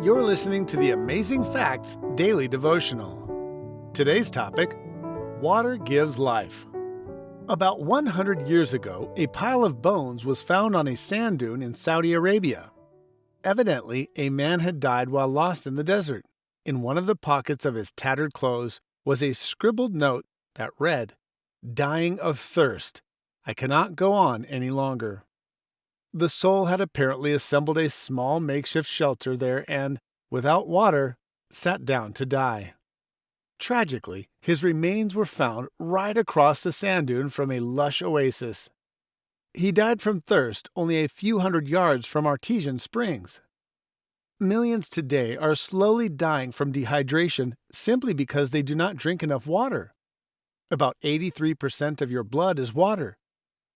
You're listening to the Amazing Facts Daily Devotional. Today's topic, water gives life. About 100 years ago, a pile of bones was found on a sand dune in Saudi Arabia. Evidently, a man had died while lost in the desert. In one of the pockets of his tattered clothes was a scribbled note that read, "Dying of thirst. I cannot go on any longer." The soul had apparently assembled a small makeshift shelter there and, without water, sat down to die. Tragically, his remains were found right across the sand dune from a lush oasis. He died from thirst only a few hundred yards from artesian springs. Millions today are slowly dying from dehydration simply because they do not drink enough water. About 83% of your blood is water.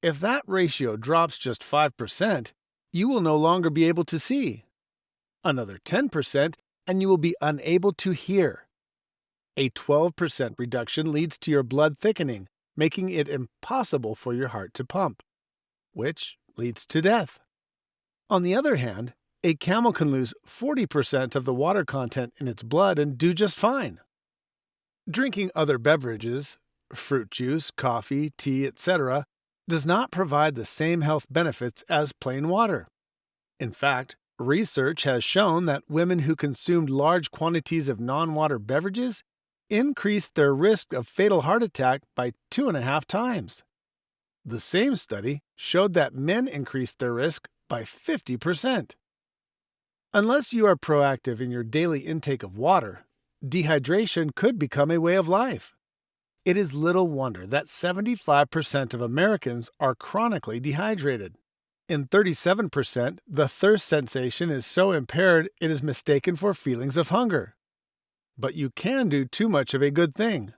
If that ratio drops just 5%, you will no longer be able to see. Another 10%, and you will be unable to hear. A 12% reduction leads to your blood thickening, making it impossible for your heart to pump, which leads to death. On the other hand, a camel can lose 40% of the water content in its blood and do just fine. Drinking other beverages, fruit juice, coffee, tea, etc., does not provide the same health benefits as plain water. In fact, research has shown that women who consumed large quantities of non-water beverages increased their risk of fatal heart attack by 2.5 times. The same study showed that men increased their risk by 50%. Unless you are proactive in your daily intake of water, dehydration could become a way of life. It is little wonder that 75% of Americans are chronically dehydrated. In 37%, the thirst sensation is so impaired it is mistaken for feelings of hunger. But you can do too much of a good thing.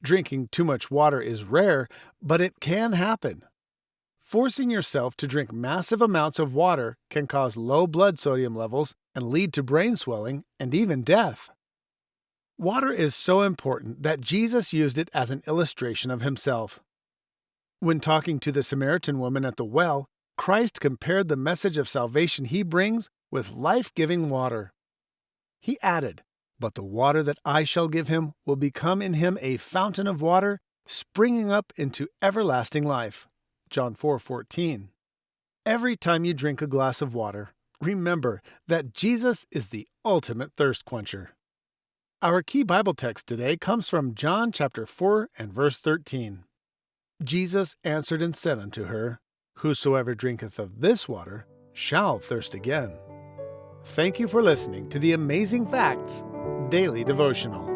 Drinking too much water is rare, but it can happen. Forcing yourself to drink massive amounts of water can cause low blood sodium levels and lead to brain swelling and even death. Water is so important that Jesus used it as an illustration of himself. When talking to the Samaritan woman at the well, Christ compared the message of salvation he brings with life-giving water. He added, "But the water that I shall give him will become in him a fountain of water, springing up into everlasting life." John 4:14. Every time you drink a glass of water, remember that Jesus is the ultimate thirst quencher. Our key Bible text today comes from John chapter 4 and verse 13. Jesus answered and said unto her, "Whosoever drinketh of this water shall thirst again." Thank you for listening to the Amazing Facts Daily Devotional.